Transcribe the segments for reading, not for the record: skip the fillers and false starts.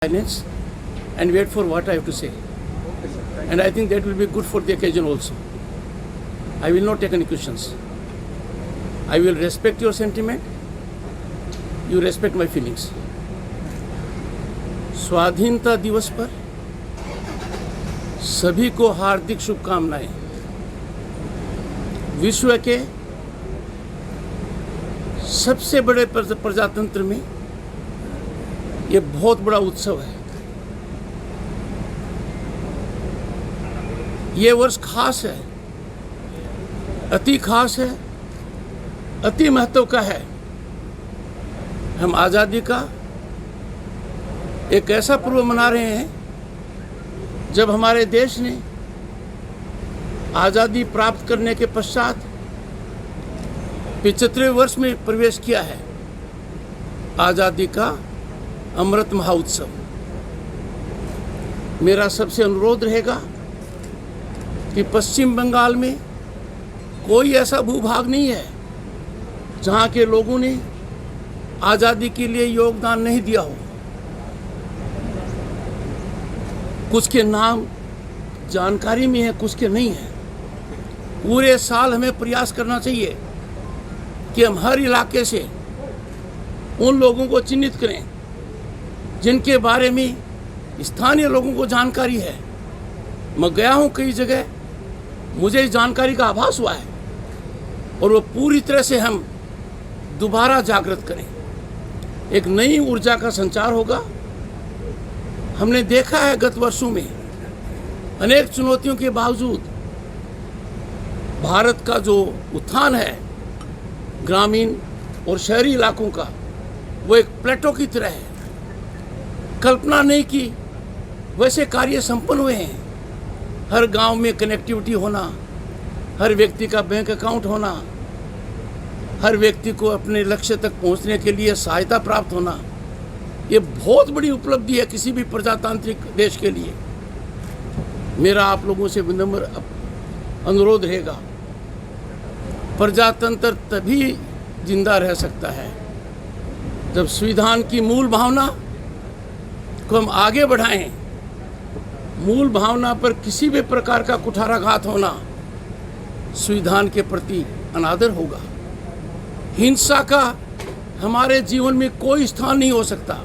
silence and wait for what I have to say. And I think that will be good for the occasion also. I will not take any questions. I will respect your sentiment. You respect my feelings. स्वाधीनता दिवस पर सभी को हार्दिक शुभकामनाएं। विश्व के सबसे बड़े प्रजातंत्र में ये बहुत बड़ा उत्सव है। ये वर्ष खास है, अति खास है, अति महत्व का है। हम आज़ादी का एक ऐसा पर्व मना रहे हैं जब हमारे देश ने आज़ादी प्राप्त करने के पश्चात 75वें वर्ष में प्रवेश किया है। आज़ादी का अमृत महोत्सव। मेरा सबसे अनुरोध रहेगा कि पश्चिम बंगाल में कोई ऐसा भूभाग नहीं है जहाँ के लोगों ने आज़ादी के लिए योगदान नहीं दिया हो। कुछ के नाम जानकारी में है, कुछ के नहीं है। पूरे साल हमें प्रयास करना चाहिए कि हम हर इलाके से उन लोगों को चिन्हित करें जिनके बारे में स्थानीय लोगों को जानकारी है। मैं गया हूँ कई जगह, मुझे इस जानकारी का आभास हुआ है और वो पूरी तरह से हम दोबारा जागृत करें। एक नई ऊर्जा का संचार होगा। हमने देखा है गत वर्षों में अनेक चुनौतियों के बावजूद भारत का जो उत्थान है ग्रामीण और शहरी इलाकों का, वो एक प्लेटो की तरह है। कल्पना नहीं की वैसे कार्य संपन्न हुए हैं। हर गांव में कनेक्टिविटी होना, हर व्यक्ति का बैंक अकाउंट होना, हर व्यक्ति को अपने लक्ष्य तक पहुंचने के लिए सहायता प्राप्त होना, ये बहुत बड़ी उपलब्धि है किसी भी प्रजातांत्रिक देश के लिए। मेरा आप लोगों से विनम्र अनुरोध रहेगा, प्रजातंत्र तभी जिंदा रह सकता है जब संविधान की मूल भावना को हम आगे बढ़ाएं। मूल भावना पर किसी भी प्रकार का कुठाराघात होना संविधान के प्रति अनादर होगा। हिंसा का हमारे जीवन में कोई स्थान नहीं हो सकता।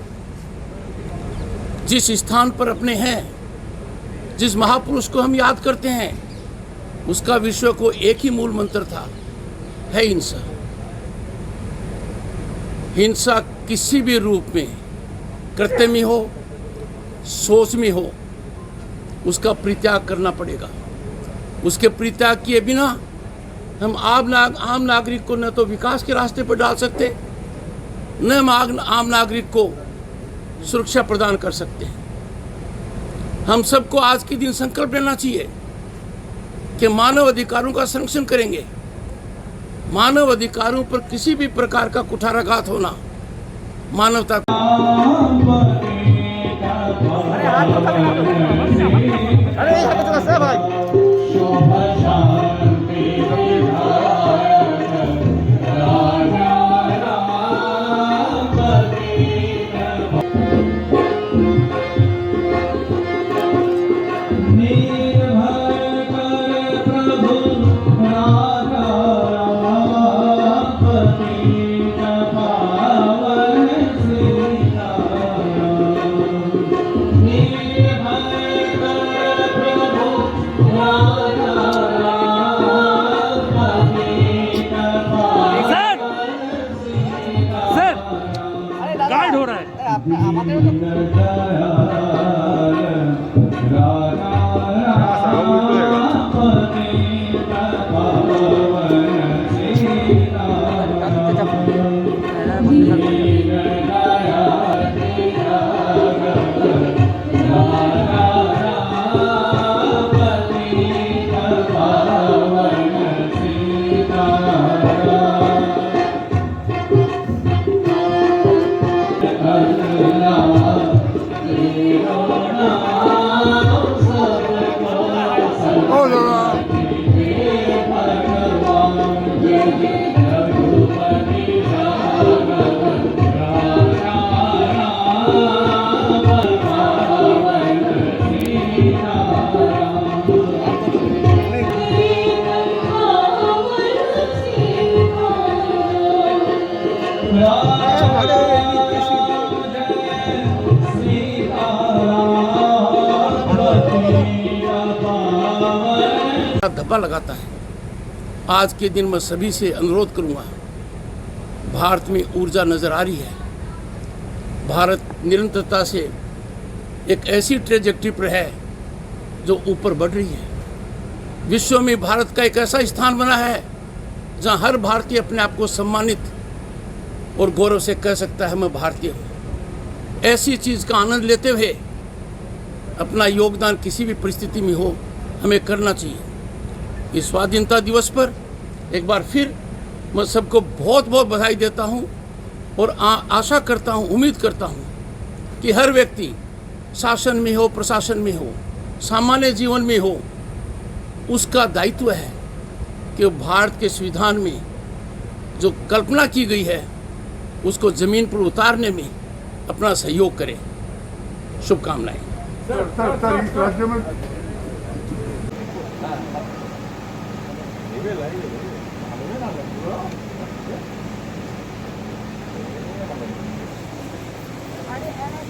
जिस स्थान पर अपने हैं, जिस महापुरुष को हम याद करते हैं, उसका विश्व को एक ही मूल मंत्र था, है हिंसा। हिंसा किसी भी रूप में, कृत्य में हो, सोच में हो, उसका परित्याग करना पड़ेगा। उसके परित्याग किए बिना हम आम नागरिक को न तो विकास के रास्ते पर डाल सकते, न हम आम नागरिक को सुरक्षा प्रदान कर सकते हैं। हम सबको आज के दिन संकल्प लेना चाहिए कि मानव अधिकारों का संरक्षण करेंगे। मानव अधिकारों पर किसी भी प्रकार का कुठाराघात होना मानवता गाइड हो रहा है। धागा लगाता है। आज के दिन मैं सभी से अनुरोध करूंगा, भारत में ऊर्जा नज़र आ रही है। भारत निरंतरता से एक ऐसी ट्रेजेक्टरी पर है जो ऊपर बढ़ रही है। विश्व में भारत का एक ऐसा स्थान बना है जहां हर भारतीय अपने आप को सम्मानित और गौरव से कह सकता है मैं भारतीय हूँ। ऐसी चीज़ का आनंद लेते हुए अपना योगदान किसी भी परिस्थिति में हो हमें करना चाहिए। इस स्वाधीनता दिवस पर एक बार फिर मैं सबको बहुत बहुत बधाई देता हूँ और आशा करता हूँ, उम्मीद करता हूँ कि हर व्यक्ति शासन में हो, प्रशासन में हो, सामान्य जीवन में हो, उसका दायित्व है कि भारत के संविधान में जो कल्पना की गई है उसको ज़मीन पर उतारने में अपना सहयोग करें। शुभकामनाएं। सर इस राज्य में আরে